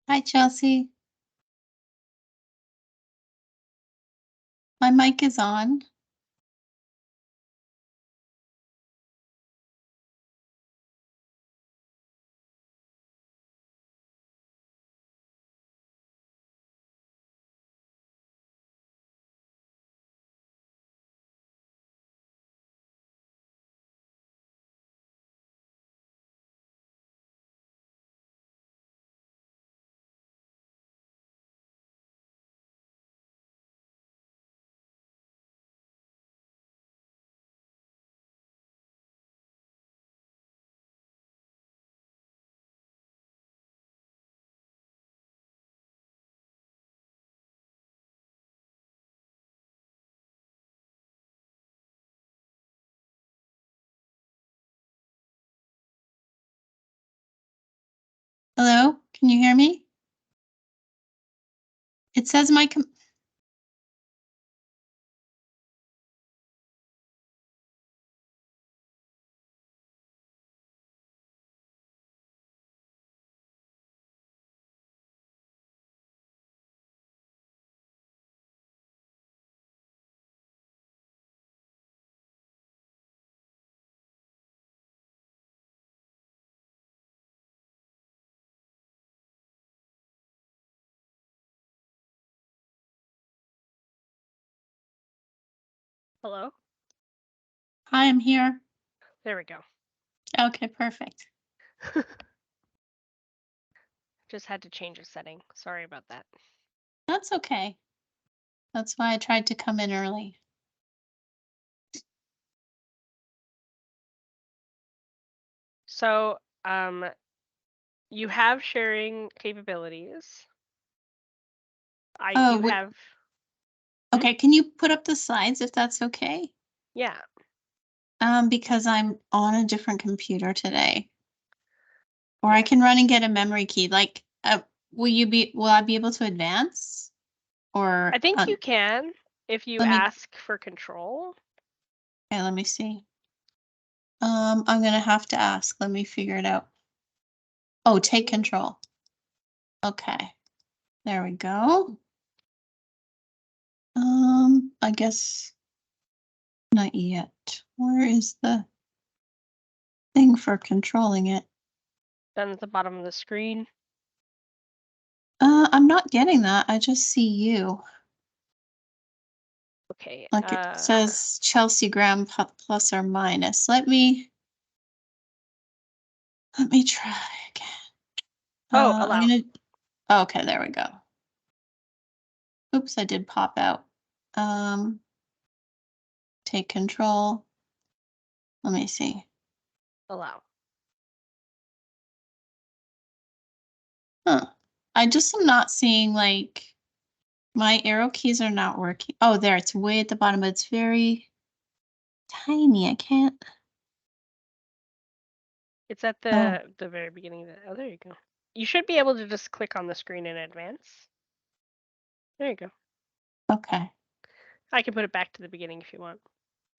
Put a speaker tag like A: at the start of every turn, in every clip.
A: Hi, Chelsea. My mic is on. Hello, can you hear me? It says my
B: Hello?
A: Hi, I'm here.
B: There we go.
A: Okay, perfect.
B: Just had to change a setting. Sorry about that.
A: That's okay. That's why I tried to come in early.
B: So, you have sharing capabilities. I do have.
A: Okay, can you put up the slides if that's okay?
B: Yeah.
A: Because I'm on a different computer today. Or
B: Yeah.
A: I can run and get a memory key. Like, will I be able to advance? Or
B: I think you can if you ask for control.
A: Okay, let me see. I'm gonna have to ask. Let me figure it out. Oh, take control. Okay. There we go. I guess not yet. Where is the thing for controlling it?
B: Then at the bottom of the screen.
A: I'm not getting that. I just see you.
B: Okay.
A: Like it says Chelsea Graham plus or minus. Let me try again.
B: Allow.
A: I'm gonna. Oh, okay, there we go. Oops, I did pop out. Take control. Let me see.
B: Allow.
A: Huh. I just am not seeing, like, my arrow keys are not working. Oh, there, it's way at the bottom, but it's very tiny. I can't.
B: It's at the very beginning. Oh, there you go. You should be able to just click on the screen in advance. There you go.
A: Okay.
B: I can put it back to the beginning if you want.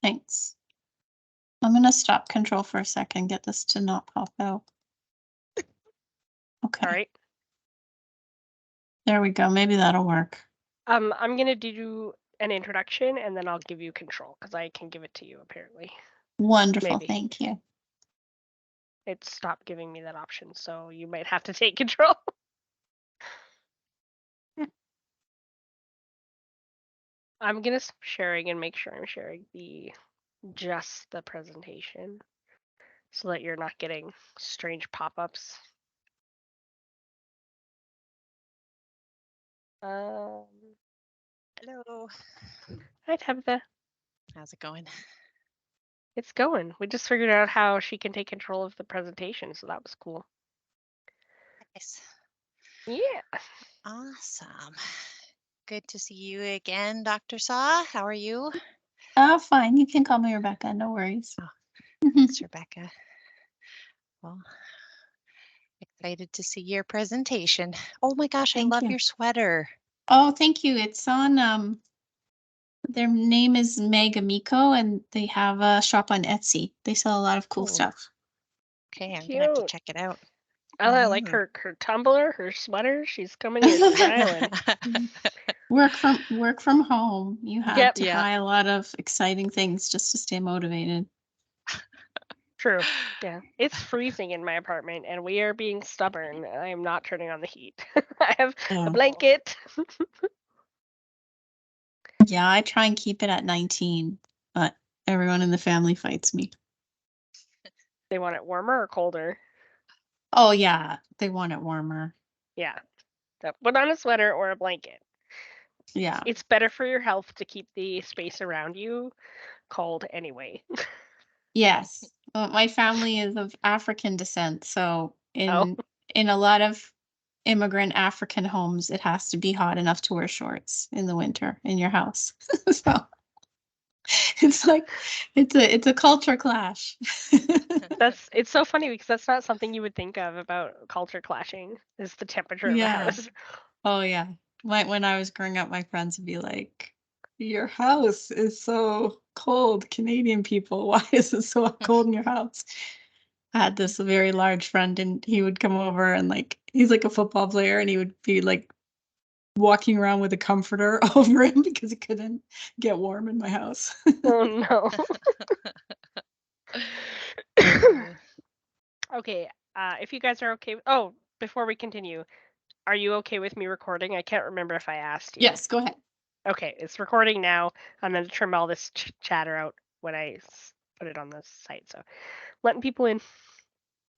A: Thanks. I'm gonna stop control for a second, get this to not pop out. Okay.
B: All right.
A: There we go. Maybe that'll work.
B: I'm gonna do an introduction and then I'll give you control because I can give it to you apparently.
A: Wonderful.
B: Maybe.
A: Thank you.
B: It stopped giving me that option, so you might have to take control. I'm gonna stop sharing and make sure I'm sharing just the presentation so that you're not getting strange pop-ups.
C: Hello.
B: Hi, Tabitha.
C: How's it going?
B: It's going. We just figured out how she can take control of the presentation, so that was cool.
C: Nice.
B: Yeah.
C: Awesome. Good to see you again, Dr. Saw. How are you?
A: Fine. You can call me Rebecca. No worries.
C: Oh, thanks, Rebecca. Well, excited to see your presentation. Oh my gosh, I love your sweater.
A: Oh, thank you. It's on their name is Megamiko and they have a shop on Etsy. They sell a lot of cool stuff.
C: Okay, I'm gonna have to check it out.
B: I like her tumbler, her sweater. She's coming here. She's island.
A: Work from home. You had
B: Yep.
A: to
C: Yeah.
A: buy a lot of exciting things just to stay motivated.
B: True. Yeah. It's freezing in my apartment and we are being stubborn. I am not turning on the heat. I have a blanket.
A: Yeah, I try and keep it at 19, but everyone in the family fights me.
B: They want it warmer or colder?
A: Oh yeah, they want it warmer.
B: Yeah. So put on a sweater or a blanket.
A: Yeah.
B: It's better for your health to keep the space around you cold anyway.
A: Yes. Well, my family is of African descent, so
B: Oh.
A: in a lot of immigrant African homes, it has to be hot enough to wear shorts in the winter in your house. So it's like it's a culture clash.
B: It's so funny because that's not something you would think of about culture clashing, is the temperature of a
A: Yeah.
B: house.
A: Oh yeah. When I was growing up, my friends would be like, "Your house is so cold, Canadian people. Why is it so cold in your house?" I had this very large friend, and he would come over and like he's like a football player, and he would be like walking around with a comforter over him because he couldn't get warm in my house.
B: Oh no. Okay, if you guys are okay. Oh, before we continue, are you okay with me recording? I can't remember if I asked you.
A: Yes, go ahead.
B: Okay, it's recording now. I'm going to trim all this chatter out when I put it on the site. So letting people in.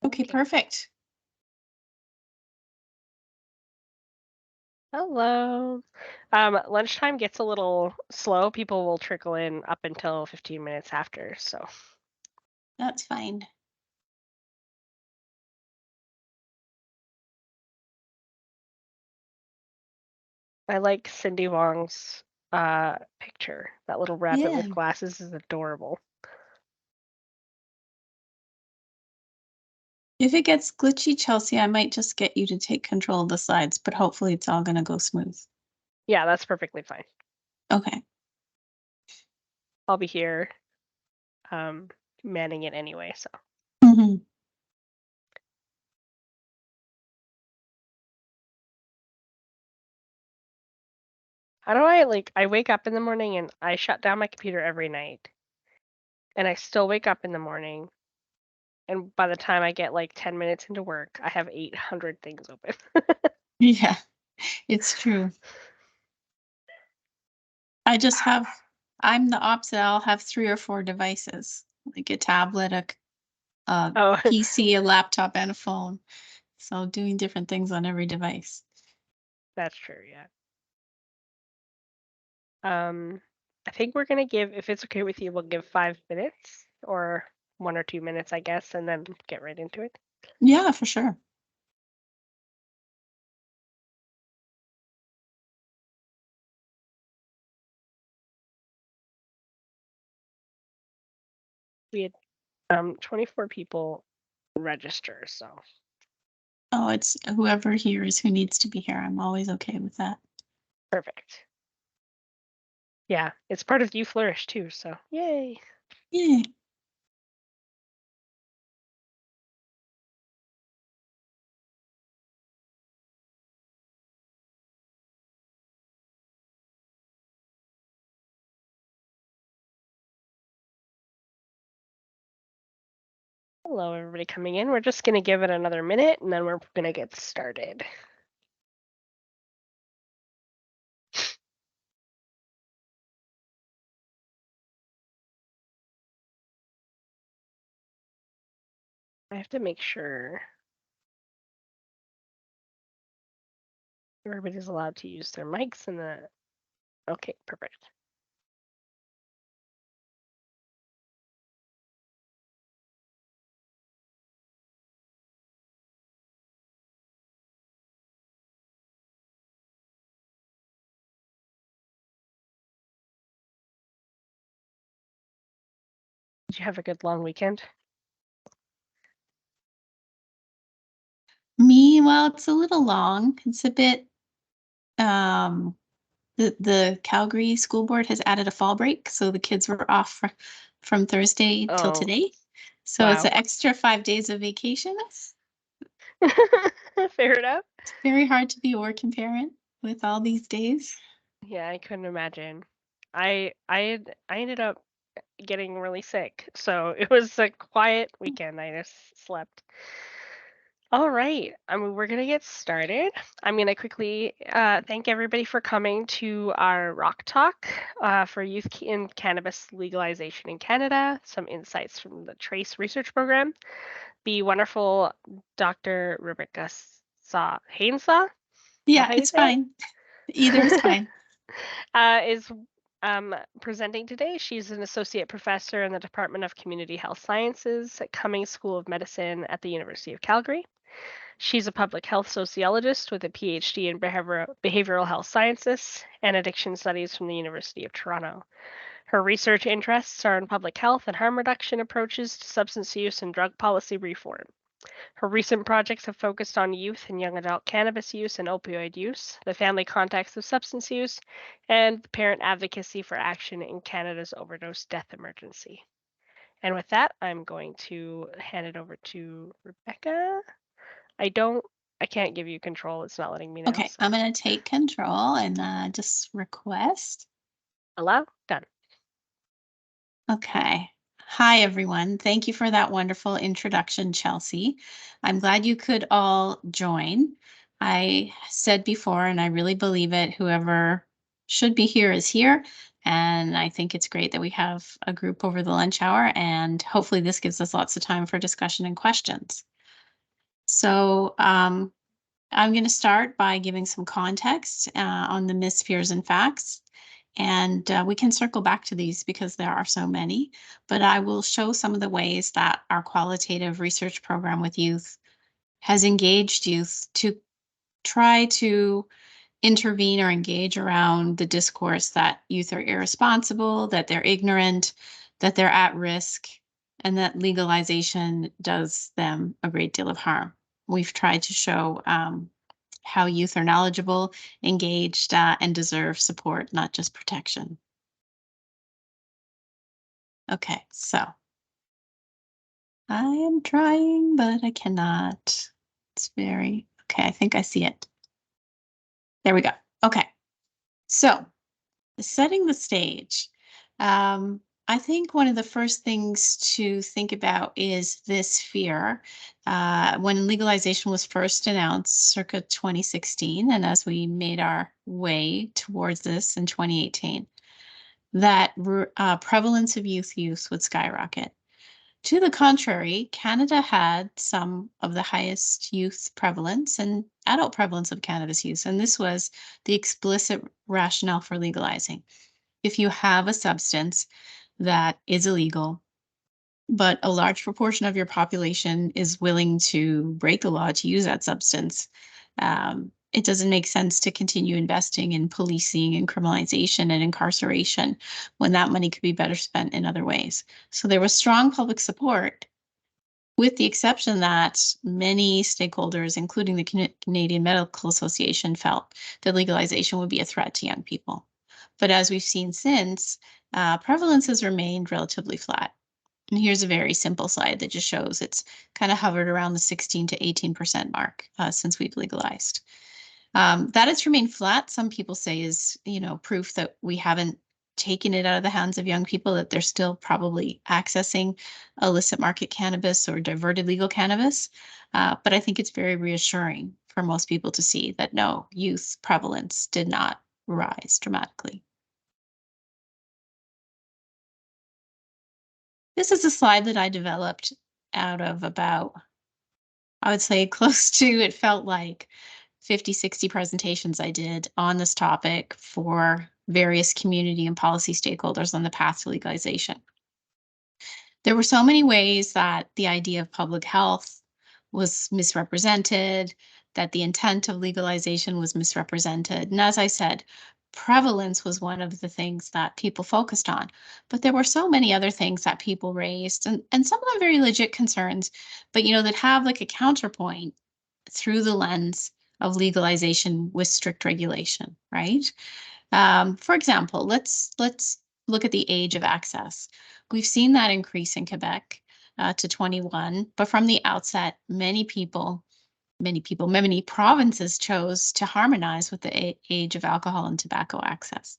A: Okay, perfect.
B: Hello. Lunchtime gets a little slow. People will trickle in up until 15 minutes after. So
A: That's fine.
B: I like Cindy Wong's picture. That little rabbit with
A: Yeah.
B: glasses is adorable.
A: If it gets glitchy, Chelsea, I might just get you to take control of the slides, but hopefully it's all going to go smooth.
B: Yeah, that's perfectly fine.
A: Okay.
B: I'll be here manning it anyway, so.
A: Mhm.
B: How do I wake up in the morning and I shut down my computer every night. And I still wake up in the morning. And by the time I get like 10 minutes into work, I have 800 things open.
A: Yeah, it's true. I'm the opposite. I'll have 3 or 4 devices, like a tablet, a
B: Oh,
A: PC, a laptop, and a phone. So doing different things on every device.
B: that's true, yeah. I think we're gonna give, if it's okay with you, we'll give 5 minutes or 1 or 2 minutes, I guess, and then get right into it.
A: Yeah, for sure.
B: We had 24 people register, so.
A: Oh, it's whoever here is who needs to be here. I'm always okay with that.
B: Perfect. Yeah, it's part of You Flourish too, so yay.
A: Yeah.
B: Hello, everybody coming in. We're just gonna give it another minute and then we're gonna get started. I have to make sure everybody's allowed to use their mics in the. Okay, perfect. Did you have a good long weekend?
A: Me, well, it's a little long. It's a bit the Calgary School Board has added a fall break, so the kids were off from Thursday till
B: Oh,
A: today. So it's
B: wow.
A: an extra 5 days of vacation.
B: Fair enough.
A: It's very hard to be a working parent with all these days.
B: Yeah, I couldn't imagine. I ended up getting really sick, so it was a quiet weekend. I just slept. All right. I mean, we're going to get started. I'm going to quickly thank everybody for coming to our ROC talk for youth in cannabis legalization in Canada, some insights from the TRACE research program. The wonderful Dr. Rebecca Haines-Saah, is that
A: Yeah,
B: how you
A: it's
B: say
A: fine. Either is fine.
B: is presenting today. She's an associate professor in the Department of Community Health Sciences at Cummings School of Medicine at the University of Calgary. She's a public health sociologist with a PhD in behavioral health sciences and addiction studies from the University of Toronto. Her research interests are in public health and harm reduction approaches to substance use and drug policy reform. Her recent projects have focused on youth and young adult cannabis use and opioid use, the family context of substance use, and parent advocacy for action in Canada's overdose death emergency. And with that, I'm going to hand it over to Rebecca. I can't give you control. It's not letting me now.
A: Okay,
B: So.
A: I'm going to take control and just request.
B: Allow? Done.
A: Okay. Hi, everyone. Thank you for that wonderful introduction, Chelsea. I'm glad you could all join. I said before, and I really believe it, whoever should be here is here. And I think it's great that we have a group over the lunch hour, and hopefully this gives us lots of time for discussion and questions. So I'm going to start by giving some context on the myths, fears, and facts. And we can circle back to these because there are so many, but I will show some of the ways that our qualitative research program with youth has engaged youth to try to intervene or engage around the discourse that youth are irresponsible, that they're ignorant, that they're at risk, and that legalization does them a great deal of harm. We've tried to show how youth are knowledgeable, engaged, and deserve support, not just protection. Okay, so I am trying, but I cannot. It's very, okay, I think I see it. There we go. Okay, so setting the stage. I think one of the first things to think about is this fear. When legalization was first announced circa 2016, and as we made our way towards this in 2018, that prevalence of youth use would skyrocket. To the contrary, Canada had some of the highest youth prevalence and adult prevalence of cannabis use, and this was the explicit rationale for legalizing. If you have a substance that is illegal, but a large proportion of your population is willing to break the law to use that substance, it doesn't make sense to continue investing in policing and criminalization and incarceration when that money could be better spent in other ways. So there was strong public support, with the exception that many stakeholders, including the Canadian Medical Association, felt that legalization would be a threat to young people. But as we've seen since, prevalence has remained relatively flat. And here's a very simple slide that just shows it's kind of hovered around the 16 to 18% mark since we've legalized. That it's remained flat, some people say is, proof that we haven't taken it out of the hands of young people, that they're still probably accessing illicit market cannabis or diverted legal cannabis. But I think it's very reassuring for most people to see that no, youth prevalence did not rise dramatically. This is a slide that I developed out of about, I would say close to, it felt like 50, 60 presentations I did on this topic for various community and policy stakeholders on the path to legalization. There were so many ways that the idea of public health was misrepresented, that the intent of legalization was misrepresented. And as I said, prevalence was one of the things that people focused on. But there were so many other things that people raised, and some of them very legit concerns, but that have like a counterpoint through the lens of legalization with strict regulation, right? For example, let's look at the age of access. We've seen that increase in Quebec to 21, but from the outset, many people many provinces chose to harmonize with the age of alcohol and tobacco access.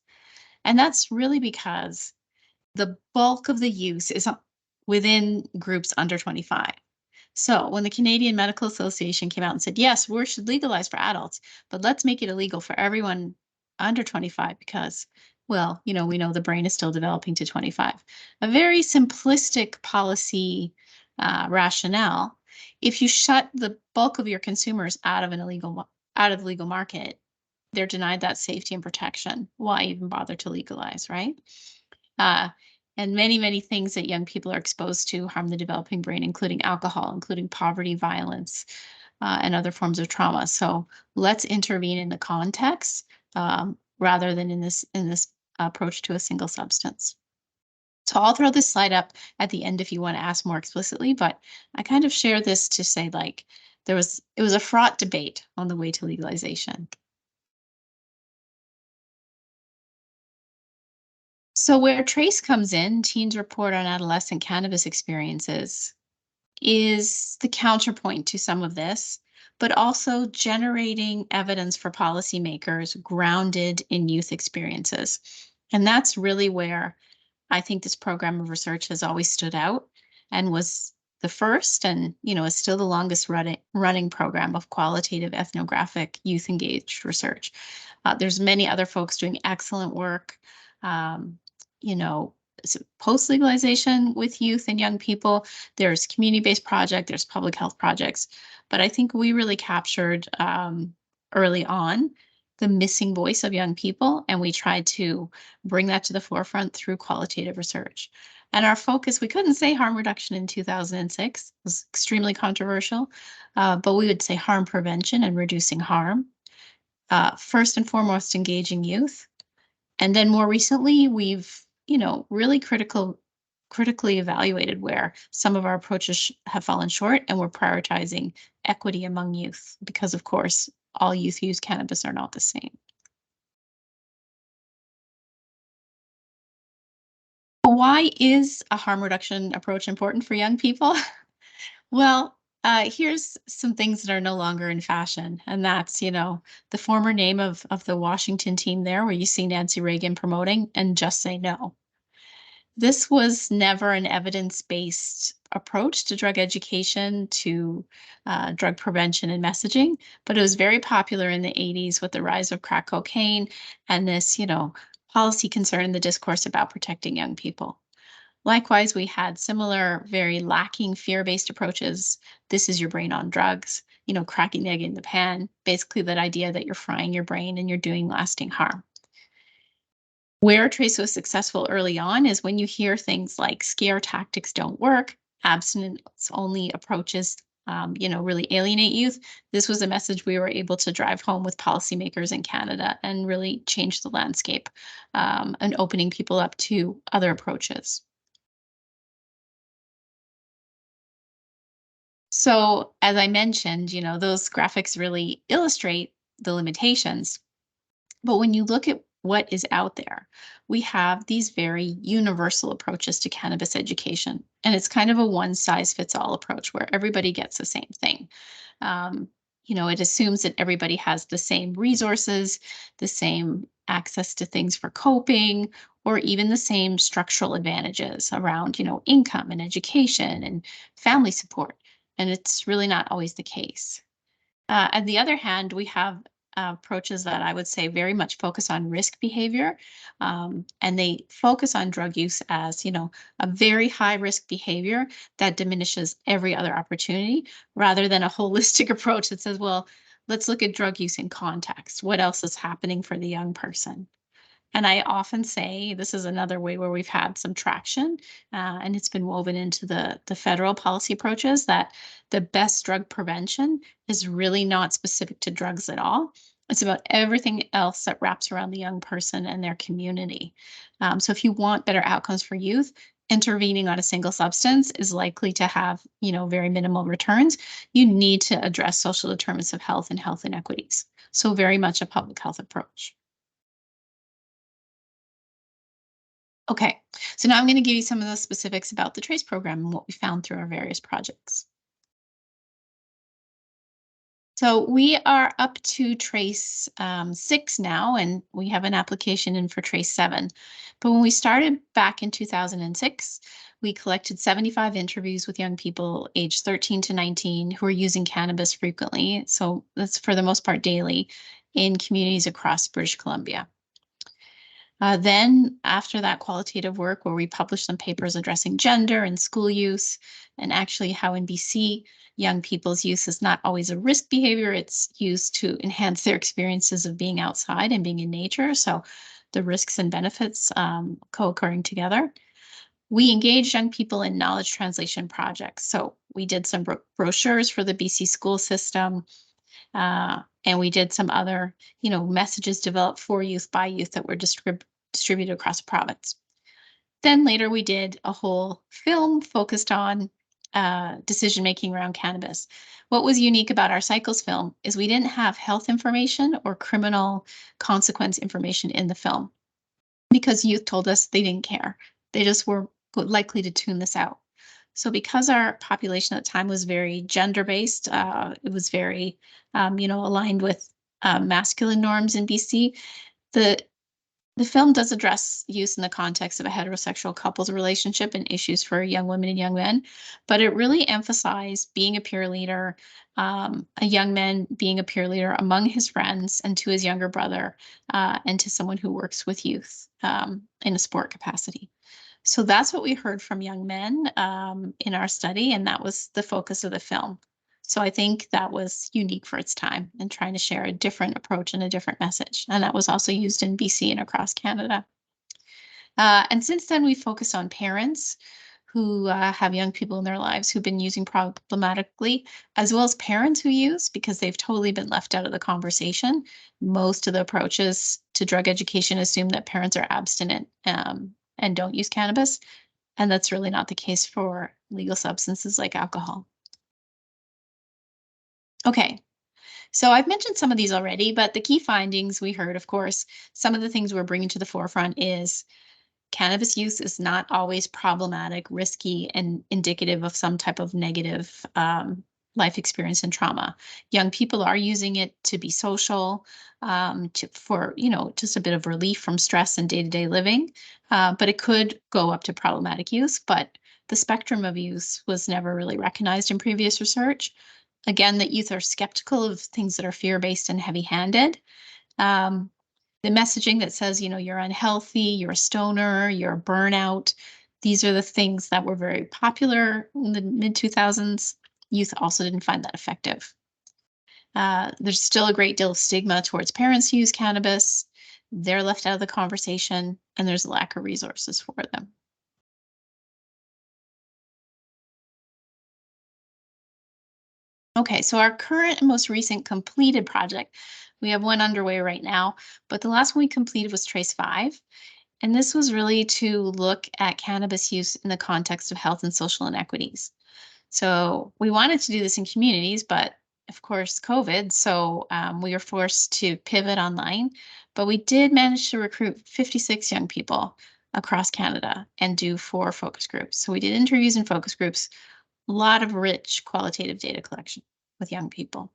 A: And that's really because the bulk of the use is within groups under 25. So when the Canadian Medical Association came out and said, yes, we should legalize for adults, but let's make it illegal for everyone under 25 because, well, we know the brain is still developing to 25. A very simplistic policy rationale. If you shut the bulk of your consumers out of the legal market, they're denied that safety and protection. Why even bother to legalize, right? And many things that young people are exposed to harm the developing brain, including alcohol, including poverty, violence, and other forms of trauma. So let's intervene in the context rather than in this approach to a single substance. So I'll throw this slide up at the end if you want to ask more explicitly, but I kind of share this to say, like, it was a fraught debate on the way to legalization. So where TRACE comes in, Teens Report on Adolescent Cannabis Experiences, is the counterpoint to some of this, but also generating evidence for policymakers grounded in youth experiences. And that's really where I think this program of research has always stood out and was the first and, is still the longest running program of qualitative ethnographic youth engaged research. There's many other folks doing excellent work, post legalization with youth and young people. There's community-based project, there's public health projects, but I think we really captured early on the missing voice of young people, and we tried to bring that to the forefront through qualitative research. And our focus, we couldn't say harm reduction in 2006, it was extremely controversial, but we would say harm prevention and reducing harm. First and foremost, engaging youth. And then more recently, we've, really critically evaluated where some of our approaches have fallen short, and we're prioritizing equity among youth because, of course, all youth who use cannabis are not the same. Why is a harm reduction approach important for young people? Well, here's some things that are no longer in fashion, and that's, the former name of the Washington team there, where you see Nancy Reagan promoting, and just say no. This was never an evidence-based approach to drug education, to drug prevention and messaging, but it was very popular in the 80s with the rise of crack cocaine and this, policy concern in the discourse about protecting young people. Likewise, we had similar, very lacking fear-based approaches. This is your brain on drugs, cracking the egg in the pan, basically that idea that you're frying your brain and you're doing lasting harm. Where TRACE was successful early on is when you hear things like scare tactics don't work, abstinence-only approaches, really alienate youth. This was a message we were able to drive home with policymakers in Canada and really change the landscape and opening people up to other approaches. So as I mentioned, those graphics really illustrate the limitations. But when you look at what is out there, we have these very universal approaches to cannabis education. And it's kind of a one-size-fits-all approach where everybody gets the same thing. It assumes that everybody has the same resources, the same access to things for coping, or even the same structural advantages around, income and education and family support. And it's really not always the case. On the other hand, we have approaches that I would say very much focus on risk behavior, and they focus on drug use as, a very high risk behavior that diminishes every other opportunity, rather than a holistic approach that says, well, let's look at drug use in context. What else is happening for the young person? And I often say this is another way where we've had some traction, and it's been woven into the federal policy approaches, that the best drug prevention is really not specific to drugs at all. It's about everything else that wraps around the young person and their community. So if you want better outcomes for youth, intervening on a single substance is likely to have, very minimal returns. You need to address social determinants of health and health inequities. So very much a public health approach. Okay, so now I'm going to give you some of the specifics about the TRACE program and what we found through our various projects. So we are up to trace 6 now, and we have an application in for trace 7. But when we started back in 2006, we collected 75 interviews with young people aged 13 to 19 who are using cannabis frequently. So that's for the most part daily in communities across British Columbia. Then after that qualitative work where we published some papers addressing gender and school use, and actually how in BC, young people's use is not always a risk behavior, it's used to enhance their experiences of being outside and being in nature. So the risks and benefits co-occurring together. We engaged young people in knowledge translation projects. So we did some brochures for the BC school system, and we did some other, messages developed for youth by youth that were distributed across the province. Then later we did a whole film focused on decision-making around cannabis. What was unique about our cycles film is we didn't have health information or criminal consequence information in the film because youth told us they didn't care. They just were likely to tune this out. So because our population at the time was very gender-based, it was very, aligned with masculine norms in BC, the film does address use in the context of a heterosexual couple's relationship and issues for young women and young men, but it really emphasized being a peer leader, a young man being a peer leader among his friends and to his younger brother, and to someone who works with youth in a sport capacity. So that's what we heard from young men in our study, and that was the focus of the film. So I think that was unique for its time and trying to share a different approach and a different message. And that was also used in BC and across Canada. And since then, we focus on parents who have young people in their lives who've been using problematically, as well as parents who use because they've totally been left out of the conversation. Most of the approaches to drug education assume that parents are abstinent and don't use cannabis. And that's really not the case for legal substances like alcohol. Okay, so I've mentioned some of these already, but the key findings we heard, of course, some of the things we're bringing to the forefront is cannabis use is not always problematic, risky, and indicative of some type of negative life experience and trauma. Young people are using it to be social, for just a bit of relief from stress and day-to-day living, but it could go up to problematic use. But the spectrum of use was never really recognized in previous research. Again, that youth are skeptical of things that are fear-based and heavy-handed. The messaging that says, you're unhealthy, you're a stoner, you're a burnout. These are the things that were very popular in the mid-2000s. Youth also didn't find that effective. There's still a great deal of stigma towards parents who use cannabis. They're left out of the conversation, and there's a lack of resources for them. Okay, so our current and most recent completed project, we have one underway right now, but the last one we completed was Trace 5. And this was really to look at cannabis use in the context of health and social inequities. So we wanted to do this in communities, but of course, COVID, so we were forced to pivot online. But we did manage to recruit 56 young people across Canada and do 4 focus groups. So we did interviews and focus groups, a lot of rich qualitative data collection with young people.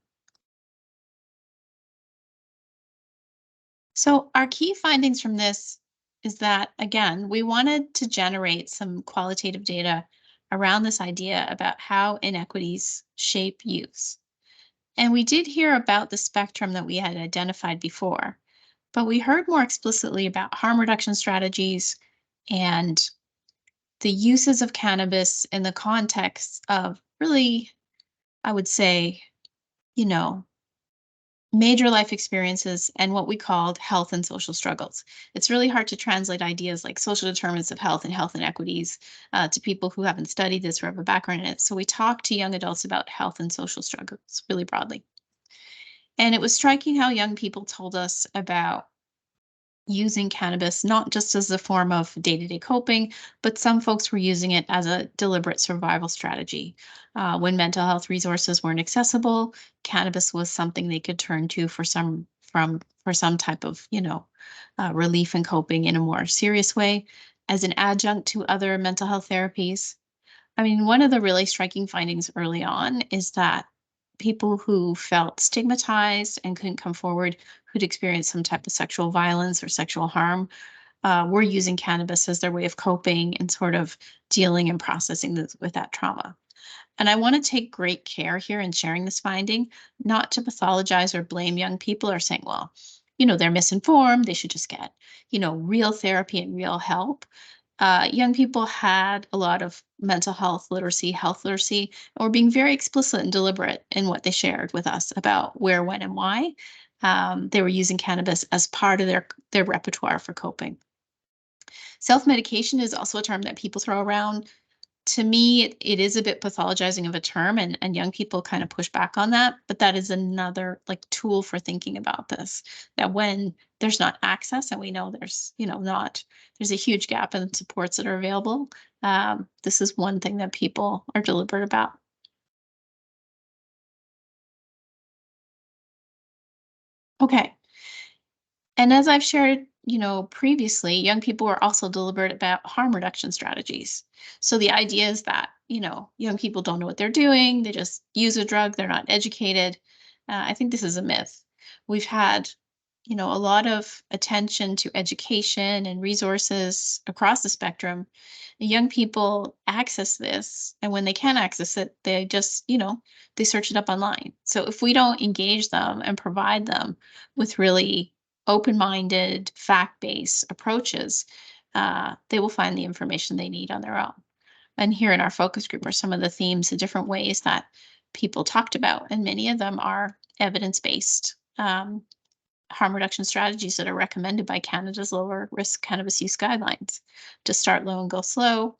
A: So our key findings from this is that, again, we wanted to generate some qualitative data around this idea about how inequities shape use. And we did hear about the spectrum that we had identified before, but we heard more explicitly about harm reduction strategies and the uses of cannabis in the context of really, I would say, major life experiences and what we called health and social struggles. It's really hard to translate ideas like social determinants of health and health inequities to people who haven't studied this or have a background in it. So we talked to young adults about health and social struggles really broadly. And it was striking how young people told us about using cannabis, not just as a form of day-to-day coping, but some folks were using it as a deliberate survival strategy. When mental health resources weren't accessible, cannabis was something they could turn to for some type of, relief and coping in a more serious way as an adjunct to other mental health therapies. I mean, one of the really striking findings early on is that people who felt stigmatized and couldn't come forward, who'd experienced some type of sexual violence or sexual harm, were using cannabis as their way of coping and sort of dealing and processing with that trauma. And I want to take great care here in sharing this finding, not to pathologize or blame young people or saying, well, they're misinformed, they should just get, real therapy and real help. Young people had a lot of mental health literacy, health literacy, and were being very explicit and deliberate in what they shared with us about where, when, and why they were using cannabis as part of their repertoire for coping. Self-medication is also a term that people throw around. To me, it is a bit pathologizing of a term, and young people kind of push back on that. But that is another tool for thinking about this. That when there's not access, and we know there's there's a huge gap in supports that are available. This is one thing that people are deliberate about. Okay. And as I've shared, previously, young people were also deliberate about harm reduction strategies. So the idea is that, young people don't know what they're doing. They just use a drug. They're not educated. I think this is a myth. We've had, a lot of attention to education and resources across the spectrum. Young people access this, and when they can't access it, they just, they search it up online. So if we don't engage them and provide them with really open-minded, fact-based approaches, they will find the information they need on their own. And here in our focus group are some of the themes, the different ways that people talked about, and many of them are evidence-based harm reduction strategies that are recommended by Canada's lower risk cannabis use guidelines. To start low and go slow,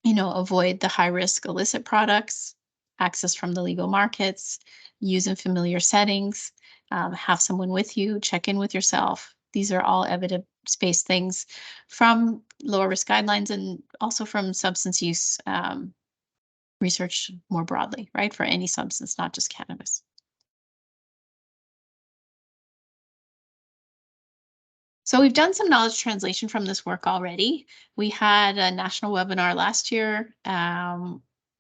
A: avoid the high risk illicit products, access from the legal markets, use in familiar settings, have someone with you, check in with yourself. These are all evidence-based things from lower risk guidelines and also from substance use research more broadly, right? For any substance, not just cannabis. So we've done some knowledge translation from this work already. We had a national webinar last year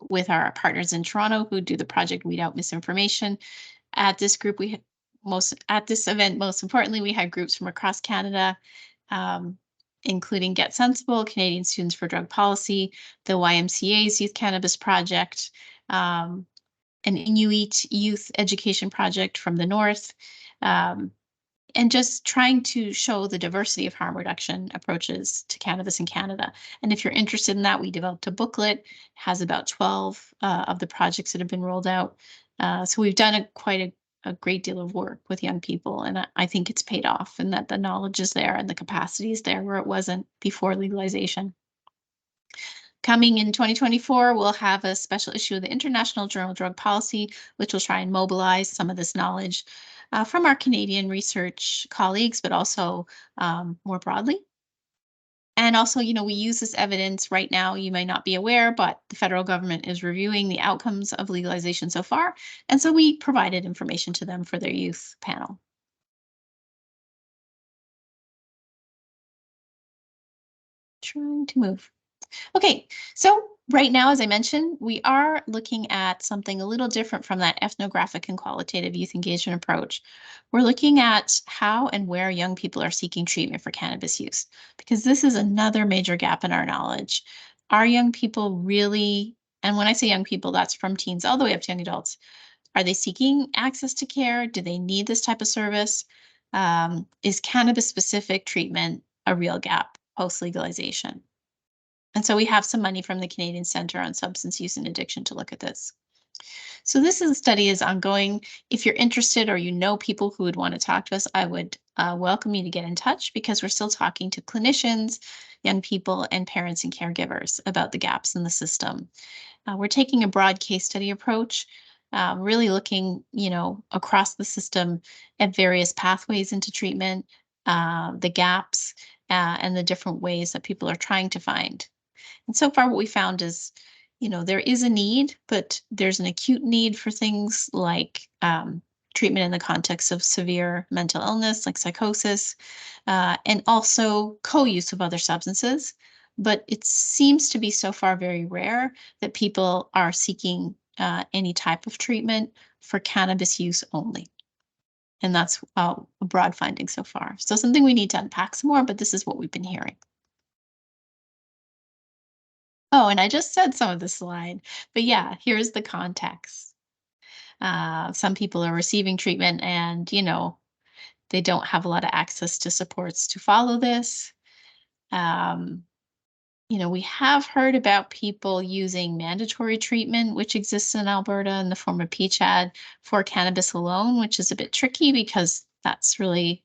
A: with our partners in Toronto who do the project Weed Out Misinformation. At this group, at this event, most importantly, we had groups from across Canada, including Get Sensible, Canadian Students for Drug Policy, the YMCA's Youth Cannabis Project, an Inuit Youth Education Project from the North, and just trying to show the diversity of harm reduction approaches to cannabis in Canada. And if you're interested in that, we developed a booklet, has about 12 of the projects that have been rolled out. So we've done quite a great deal of work with young people, and I think it's paid off, and that the knowledge is there and the capacity is there where it wasn't before legalization. Coming in 2024, we'll have a special issue of the International Journal of Drug Policy, which will try and mobilize some of this knowledge from our Canadian research colleagues, but also more broadly. And also, we use this evidence right now, you may not be aware, but the federal government is reviewing the outcomes of legalization so far. And so we provided information to them for their youth panel. Trying to move. Okay, so right now, as I mentioned, we are looking at something a little different from that ethnographic and qualitative youth engagement approach. We're looking at how and where young people are seeking treatment for cannabis use, because this is another major gap in our knowledge. Are young people really, and when I say young people, that's from teens all the way up to young adults, are they seeking access to care? Do they need this type of service? Is cannabis-specific treatment a real gap post-legalization? And so we have some money from the Canadian Centre on Substance Use and Addiction to look at this. So this study is ongoing. If you're interested or you know people who would want to talk to us, I would welcome you to get in touch, because we're still talking to clinicians, young people, and parents and caregivers about the gaps in the system. We're taking a broad case study approach, really looking, across the system at various pathways into treatment, the gaps, and the different ways that people are trying to find. And so far what we found is, there is a need, but there's an acute need for things like treatment in the context of severe mental illness, like psychosis, and also co-use of other substances. But it seems to be so far very rare that people are seeking any type of treatment for cannabis use only. And that's a broad finding so far. So something we need to unpack some more, but this is what we've been hearing. Oh, and I just said some of the slide, but yeah, here's the context. Some people are receiving treatment and, you know, they don't have a lot of access to supports to follow this. You know, we have heard about people using mandatory treatment, which exists in Alberta in the form of PCHAD for cannabis alone, which is a bit tricky because that's really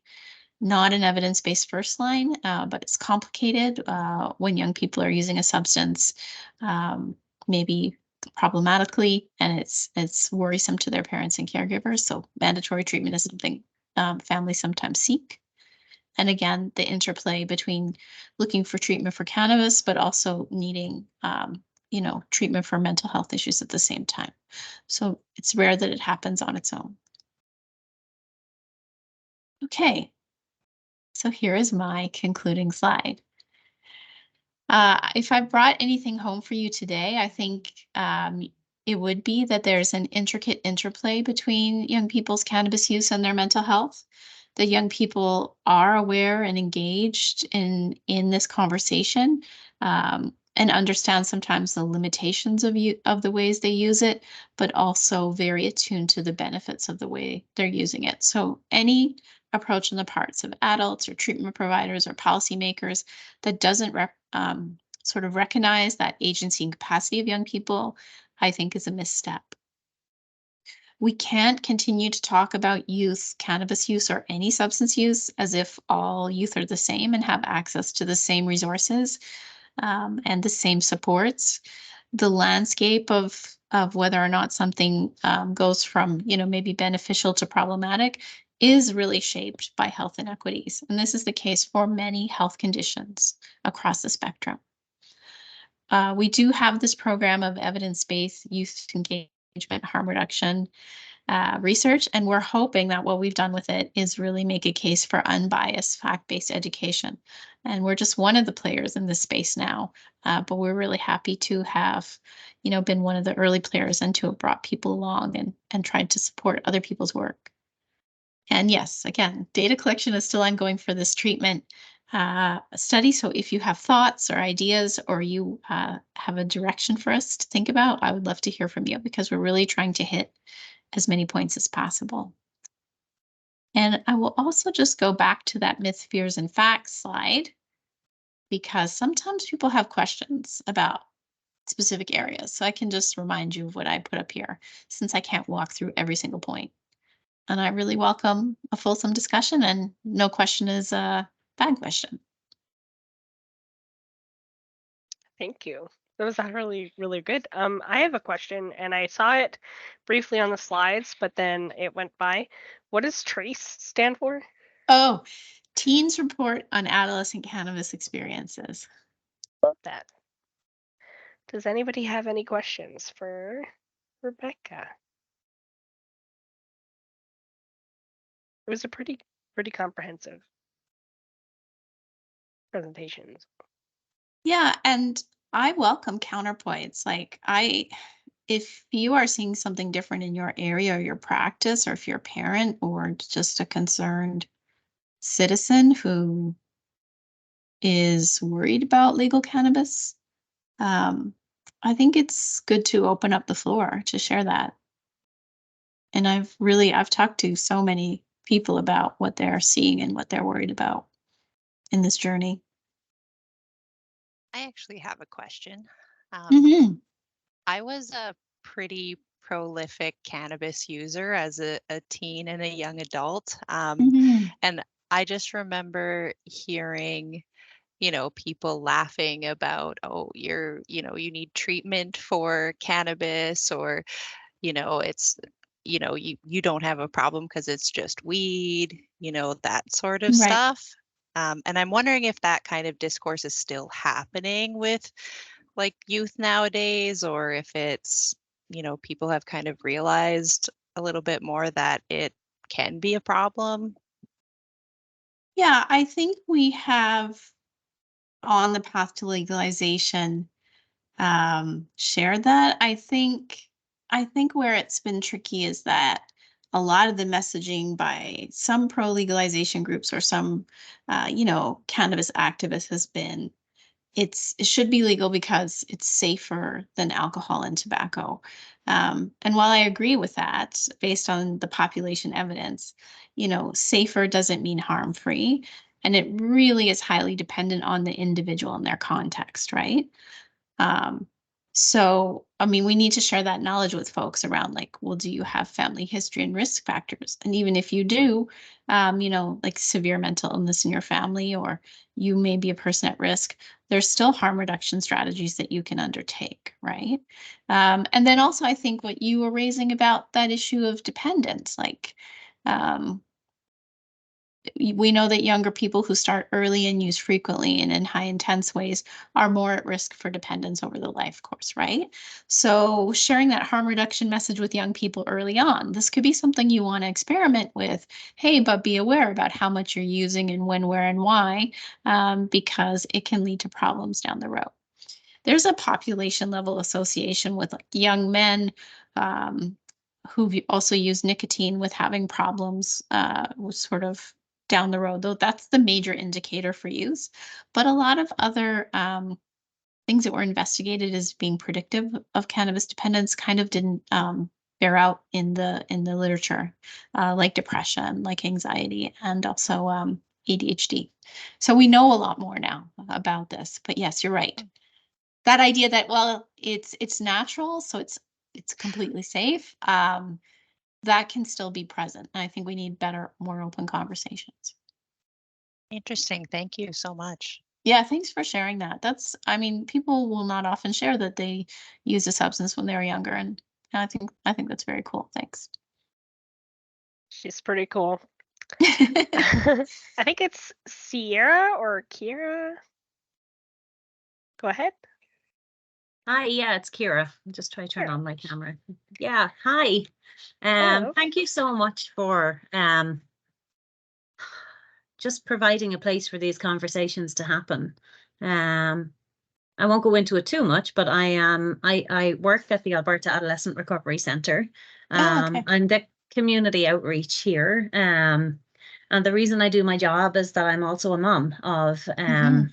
A: not an evidence-based first line, but it's complicated when young people are using a substance, maybe problematically, and it's worrisome to their parents and caregivers. So mandatory treatment is something families sometimes seek. And again, the interplay between looking for treatment for cannabis, but also needing, you know, treatment for mental health issues at the same time. So it's rare that it happens on its own. Okay, so here is my concluding slide. If I brought anything home for you today, I think it would be that there's an intricate interplay between young people's cannabis use and their mental health. The young people are aware and engaged in this conversation, and understand sometimes the limitations of the ways they use it, but also very attuned to the benefits of the way they're using it. So any approach on the parts of adults or treatment providers or policymakers that doesn't sort of recognize that agency and capacity of young people, I think is a misstep. We can't continue to talk about youth cannabis use or any substance use as if all youth are the same and have access to the same resources and the same supports. The landscape of whether or not something goes from, you know, maybe beneficial to problematic is really shaped by health inequities. And this is the case for many health conditions across the spectrum. We do have this program of evidence-based youth engagement harm reduction research, and we're hoping that what we've done with it is really make a case for unbiased fact-based education. And we're just one of the players in this space now, but we're really happy to have, you know, been one of the early players and to have brought people along and tried to support other people's work. And yes, again, data collection is still ongoing for this treatment study. So if you have thoughts or ideas or you have a direction for us to think about, I would love to hear from you because we're really trying to hit as many points as possible. And I will also just go back to that myth, fears, and facts slide because sometimes people have questions about specific areas. So I can just remind you of what I put up here since I can't walk through every single point. And I really welcome a fulsome discussion, and no question is a bad question.
B: Thank you. That was really, really good. I have a question, and I saw it briefly on the slides, but then it went by. What does TRACE stand for?
A: Oh, Teens Report on Adolescent Cannabis Experiences.
B: Love that. Does anybody have any questions for Rebecca? It was a pretty comprehensive presentation.
A: Yeah, and I welcome counterpoints. Like if you are seeing something different in your area or your practice, or if you're a parent or just a concerned citizen who is worried about legal cannabis, I think it's good to open up the floor to share that. And I've talked to so many people about what they're seeing and what they're worried about in this journey.
C: I actually have a question.
A: Mhm.
C: I was a pretty prolific cannabis user as a teen and a young adult.
A: Mhm.
C: And I just remember hearing, you know, people laughing about, oh, you need treatment for cannabis, or, you know, it's, you don't have a problem because it's just weed, you know, that sort of
A: Right.
C: stuff. And I'm wondering if that kind of discourse is still happening with like youth nowadays, or if it's, you know, people have kind of realized a little bit more that it can be a problem.
A: Yeah, I think we have on the path to legalization shared that. I think I think where it's been tricky is that a lot of the messaging by some pro-legalization groups or some, cannabis activists has been it should be legal because it's safer than alcohol and tobacco. And while I agree with that, based on the population evidence, safer doesn't mean harm-free. And it really is highly dependent on the individual and their context, right? Um, so, I mean, we need to share that knowledge with folks around like, well, do you have family history and risk factors? And even if you do, like severe mental illness in your family, or you may be a person at risk, there's still harm reduction strategies that you can undertake, right? And then also, I think what you were raising about that issue of dependence, like, we know that younger people who start early and use frequently and in high intense ways are more at risk for dependence over the life course, right? So sharing that harm reduction message with young people early on, this could be something you want to experiment with. Hey, but be aware about how much you're using and when, where, and why, because it can lead to problems down the road. There's a population level association with like young men who've also used nicotine with having problems with sort of down the road, though that's the major indicator for use. But a lot of other things that were investigated as being predictive of cannabis dependence kind of didn't bear out in the literature, like depression, like anxiety, and also ADHD. So we know a lot more now about this. But yes, you're right. That idea that, well, it's natural, so it's completely safe. That can still be present. And I think we need better, more open conversations.
C: Interesting. Thank you so much.
A: Yeah, thanks for sharing that. I mean, people will not often share that they use a substance when they were younger, and I think that's very cool. Thanks.
B: She's pretty cool. I think it's Sierra or Kira. Go ahead.
D: Hi, yeah, it's Kira. I'll just try to turn on my camera. Yeah, hi.
B: Hello.
D: Thank you so much for just providing a place for these conversations to happen. I won't go into it too much, but I work at the Alberta Adolescent Recovery Centre.
A: Okay.
D: I'm the community outreach here. And the reason I do my job is that I'm also a mom of a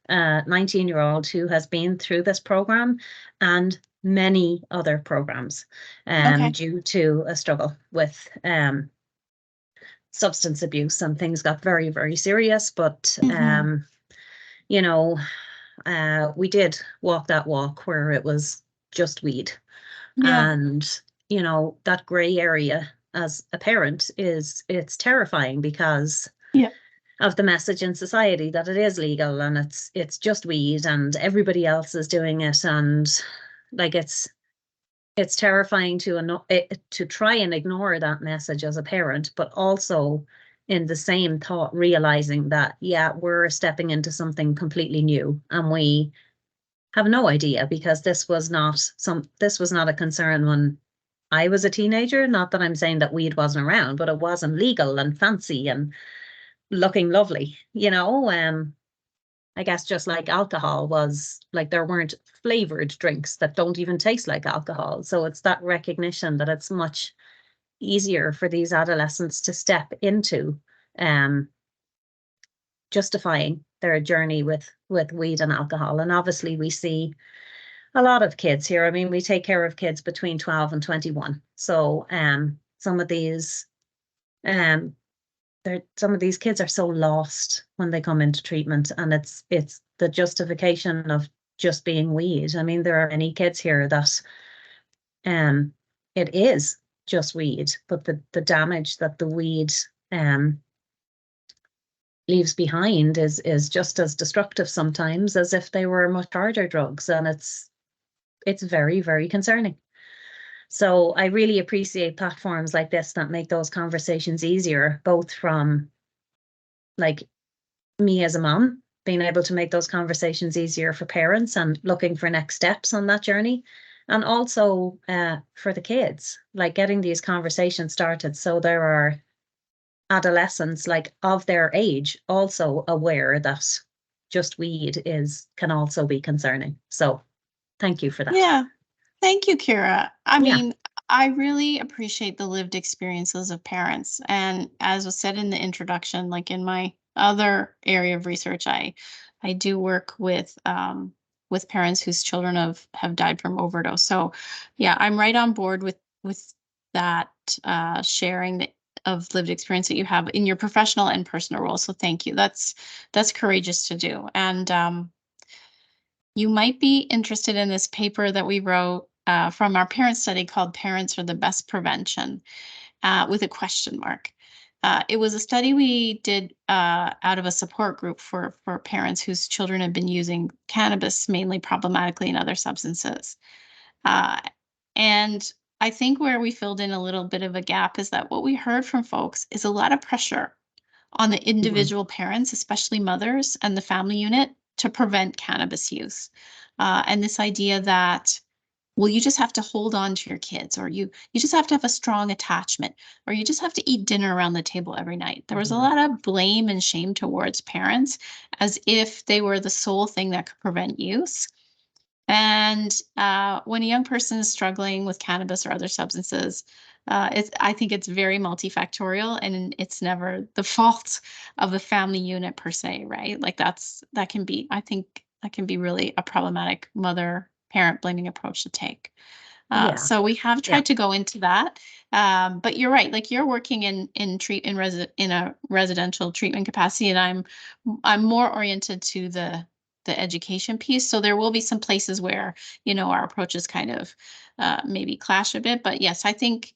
D: 19-year-old who has been through this program and many other programs
A: Okay.
D: due to a struggle with substance abuse, and things got very, very serious. But we did walk that walk where it was just weed.
A: Yeah.
D: And that gray area as a parent it's terrifying because
A: Yeah.
D: of the message in society that it is legal and it's just weed and everybody else is doing it, and like it's terrifying to try and ignore that message as a parent, but also in the same thought realizing that, yeah, we're stepping into something completely new and we have no idea, because this was not a concern when I was a teenager. Not that I'm saying that weed wasn't around, but it wasn't legal and fancy and looking lovely, I guess just like alcohol was, like there weren't flavored drinks that don't even taste like alcohol. So it's that recognition that it's much easier for these adolescents to step into justifying their journey with weed and alcohol. And obviously we see a lot of kids here. I mean, we take care of kids between 12 and 21. So some of these kids are so lost when they come into treatment, and it's the justification of just being weed. I mean, there are many kids here that it is just weed, but the damage that the weed leaves behind is just as destructive sometimes as if they were much harder drugs, and it's very, very concerning. So I really appreciate platforms like this that make those conversations easier, both from like me as a mom, being able to make those conversations easier for parents and looking for next steps on that journey, and also for the kids, like getting these conversations started so there are adolescents like of their age also aware that just weed can also be concerning. So thank you for that.
A: Yeah. Thank you, Kira. I mean, I really appreciate the lived experiences of parents. And as was said in the introduction, like in my other area of research, I do work with parents whose children have died from overdose. So yeah, I'm right on board with that sharing of lived experience that you have in your professional and personal role. So thank you. That's courageous to do. And you might be interested in this paper that we wrote from our parent study called Parents Are the Best Prevention, with a question mark. It was a study we did out of a support group for parents whose children have been using cannabis, mainly problematically, and other substances. Uh, and I think where we filled in a little bit of a gap is that what we heard from folks is a lot of pressure on the individual parents, especially mothers and the family unit, to prevent cannabis use. And this idea that, well, you just have to hold on to your kids, or you just have to have a strong attachment, or you just have to eat dinner around the table every night. There was a lot of blame and shame towards parents, as if they were the sole thing that could prevent use. And when a young person is struggling with cannabis or other substances, I think it's very multifactorial, and it's never the fault of the family unit per se, right? Like that can be, I think that can be really a problematic mother parent blaming approach to take.
D: Yeah.
A: So we have tried to go into that, but you're right. Like you're working in a residential treatment capacity, and I'm more oriented to the education piece. So there will be some places where our approaches kind of maybe clash a bit. But yes, I think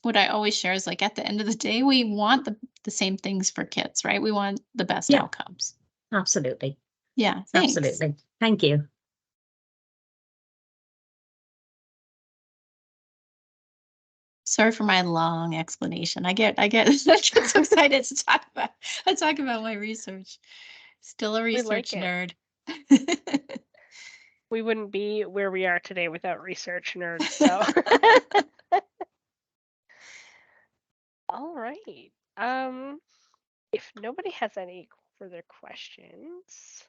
A: what I always share is, like, at the end of the day, we want the same things for kids, right? We want the best
D: Yeah.
A: outcomes.
D: Absolutely.
A: Yeah, thanks.
D: Absolutely. Thank you.
A: Sorry for my long explanation. I get I get so excited to talk about my research. Still a research
B: like it.
A: nerd.
B: We wouldn't be where we are today without research nerds. So, all right. If nobody has any further questions,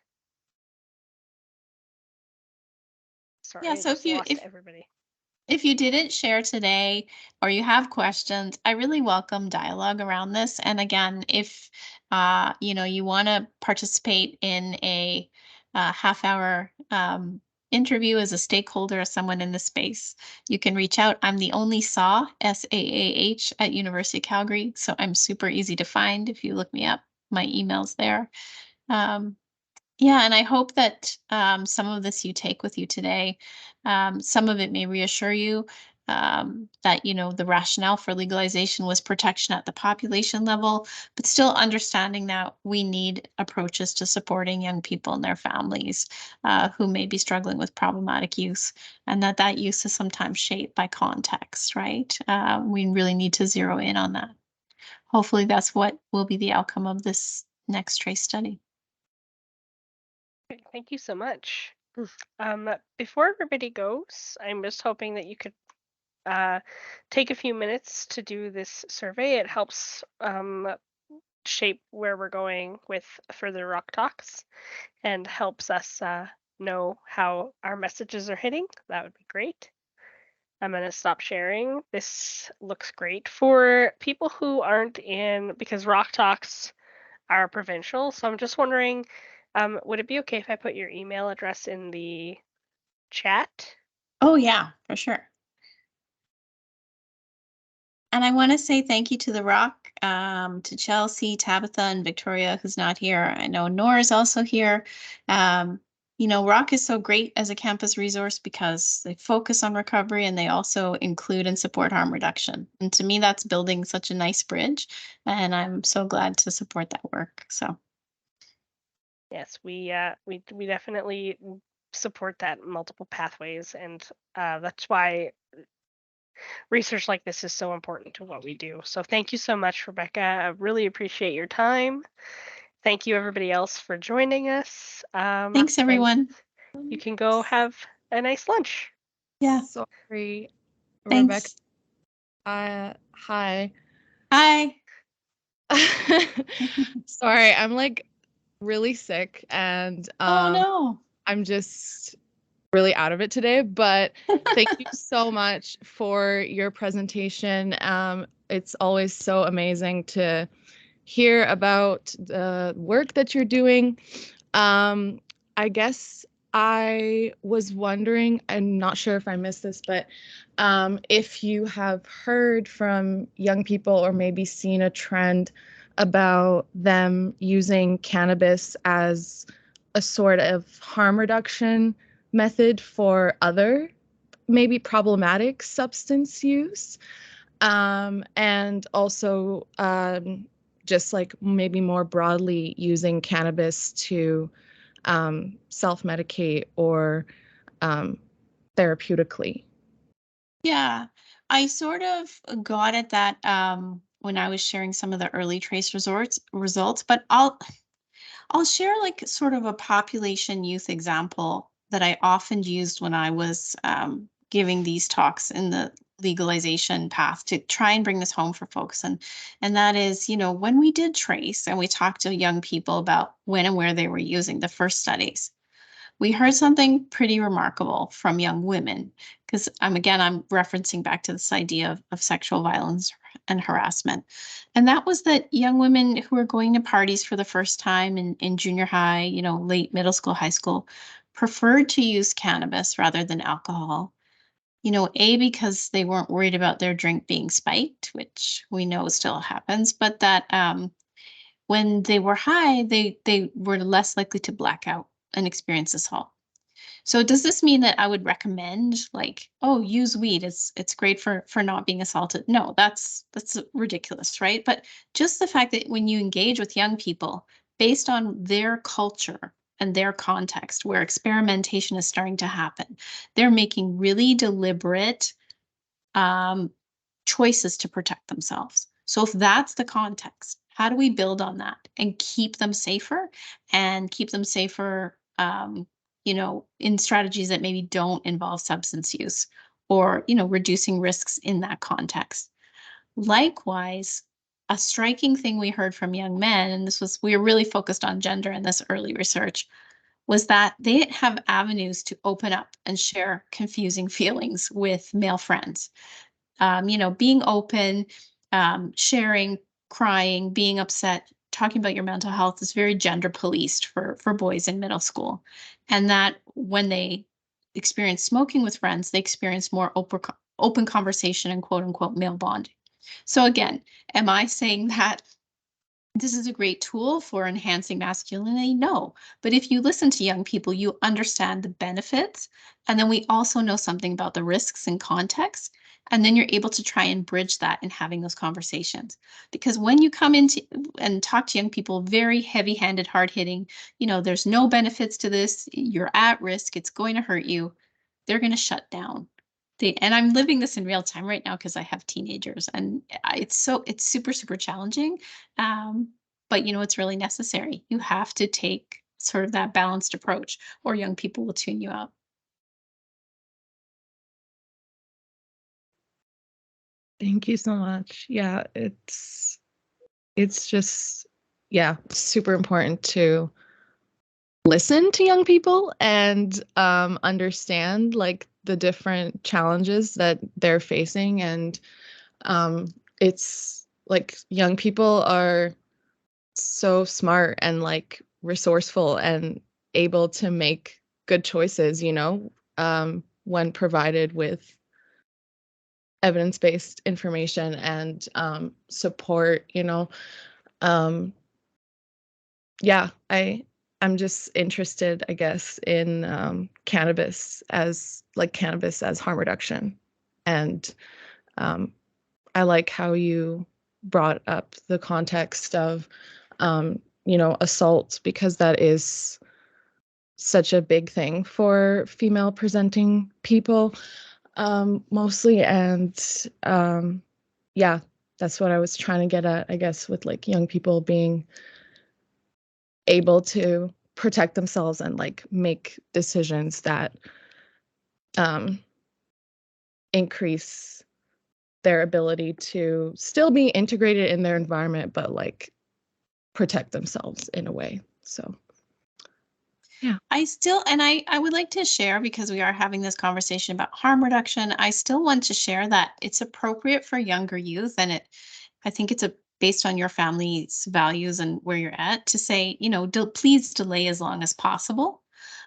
B: sorry,
A: Yeah,
B: I
A: so
B: just lost everybody.
A: if you didn't share today, or you have questions, I really welcome dialogue around this. And again, if you want to participate in a half-hour interview as a stakeholder or someone in the space, you can reach out. I'm the only SAW, SAAH, at University of Calgary, so I'm super easy to find. If you look me up, my email's there. Yeah, and I hope that some of this you take with you today. Some of it may reassure you that the rationale for legalization was protection at the population level, but still understanding that we need approaches to supporting young people and their families who may be struggling with problematic use, and that use is sometimes shaped by context, right? We really need to zero in on that. Hopefully, that's what will be the outcome of this next trace study.
B: Thank you so much. Before everybody goes, I'm just hoping that you could take a few minutes to do this survey. It helps shape where we're going with further ROC talks, and helps us know how our messages are hitting. That would be great. I'm going to stop sharing. This looks great for people who aren't in, because ROC talks are provincial. So I'm just wondering, would it be okay if I put your email address in the chat?
A: Oh, yeah, for sure. And I want to say thank you to the ROC, to Chelsea, Tabitha, and Victoria, who's not here. I know Nora's also here. ROC is so great as a campus resource because they focus on recovery, and they also include and support harm reduction. And to me, that's building such a nice bridge. And I'm so glad to support that work. So
B: Yes, we definitely support that multiple pathways, and that's why research like this is so important to what we do. So thank you so much, Rebecca. I really appreciate your time. Thank you, everybody else, for joining us.
A: thanks, everyone.
B: You can go have a nice lunch.
A: Yeah.
E: Sorry,
A: Thanks.
E: Rebecca. Hi.
A: Hi.
E: Sorry, I'm like really sick, and
A: Oh, no.
E: I'm just really out of it today, but thank you so much for your presentation. It's always so amazing to hear about the work that you're doing. I guess I was wondering, I'm not sure if I missed this, but if you have heard from young people or maybe seen a trend about them using cannabis as a sort of harm reduction method for other maybe problematic substance use, and also just like maybe more broadly using cannabis to self-medicate or therapeutically.
A: Yeah, I sort of got at that when I was sharing some of the early trace results, but I'll share like sort of a population youth example that I often used when I was giving these talks in the legalization path to try and bring this home for folks. And that is, when we did trace and we talked to young people about when and where they were using the first studies, we heard something pretty remarkable from young women, because I'm referencing back to this idea of sexual violence and harassment. And that was that young women who were going to parties for the first time in junior high, late middle school, high school, preferred to use cannabis rather than alcohol. Because they weren't worried about their drink being spiked, which we know still happens, but that when they were high, they were less likely to black out and experience assault. So does this mean that I would recommend like, oh, use weed? It's great for not being assaulted. No, that's ridiculous, right? But just the fact that when you engage with young people based on their culture and their context where experimentation is starting to happen, they're making really deliberate choices to protect themselves. So if that's the context, how do we build on that and keep them safer in strategies that maybe don't involve substance use or, reducing risks in that context. Likewise, a striking thing we heard from young men, and we were really focused on gender in this early research, was that they didn't have avenues to open up and share confusing feelings with male friends. Being open, sharing, crying, being upset, talking about your mental health is very gender policed for boys in middle school. And that when they experience smoking with friends, they experience more open conversation and quote unquote male bonding. So again, am I saying that this is a great tool for enhancing masculinity? No. But if you listen to young people, you understand the benefits. And then we also know something about the risks and context. And then you're able to try and bridge that in having those conversations. Because when you come into and talk to young people, very heavy handed, hard hitting, there's no benefits to this, you're at risk, it's going to hurt you, they're going to shut down. And I'm living this in real time right now because I have teenagers, and it's super, super challenging. But it's really necessary. You have to take sort of that balanced approach, or young people will tune you out.
E: Thank you so much. Yeah, it's just super important to listen to young people and understand like the different challenges that they're facing. And it's like young people are so smart and like resourceful and able to make good choices, when provided with evidence-based information and support. I'm just interested, I guess, in cannabis as harm reduction. And I like how you brought up the context of assault, because that is such a big thing for female presenting people, mostly. And that's what I was trying to get at, I guess, with like young people being able to protect themselves and like make decisions that increase their ability to still be integrated in their environment, but like protect themselves in a way. So
A: I still, and I would like to share, because we are having this conversation about harm reduction, I still want to share that it's appropriate for younger youth, and I think it's based on your family's values and where you're at, to say, please delay as long as possible.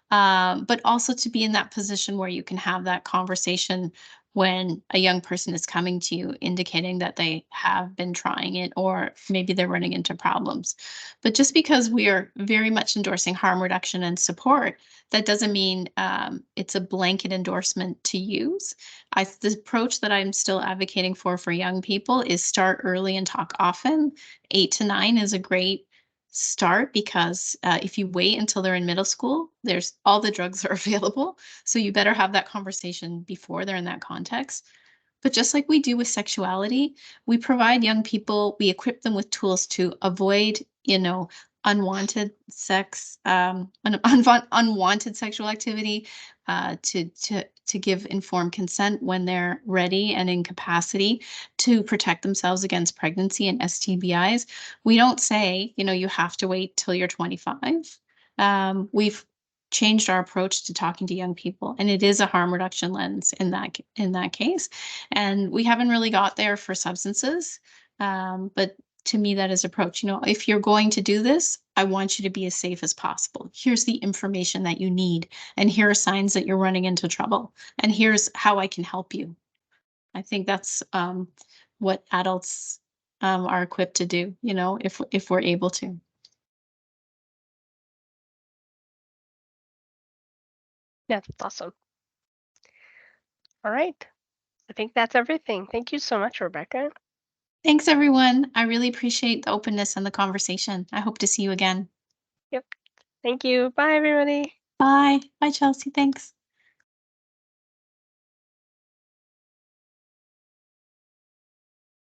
A: But also to be in that position where you can have that conversation when a young person is coming to you indicating that they have been trying it, or maybe they're running into problems. But just because we are very much endorsing harm reduction and support, that doesn't mean it's a blanket endorsement to use. The approach that I'm still advocating for young people is start early and talk often. 8 to 9 is a great start, because if you wait until they're in middle school, there's all the drugs are available. So you better have that conversation before they're in that context. But just like we do with sexuality, we provide young people, we equip them with tools to avoid, unwanted sex, unwanted sexual activity, to give informed consent when they're ready and in capacity to protect themselves against pregnancy and STBIs. We don't say, you have to wait till you're 25. We've changed our approach to talking to young people, and it is a harm reduction lens in that case. And we haven't really got there for substances, but to me, that is approach. If you're going to do this, I want you to be as safe as possible. Here's the information that you need, and here are signs that you're running into trouble, and here's how I can help you. I think that's what adults are equipped to do, if we're able to.
B: Yeah, that's awesome. All right. I think that's everything. Thank you so much, Rebecca.
A: Thanks, everyone. I really appreciate the openness and the conversation. I hope to see you again.
B: Yep. Thank you. Bye, everybody.
A: Bye. Bye, Chelsea. Thanks.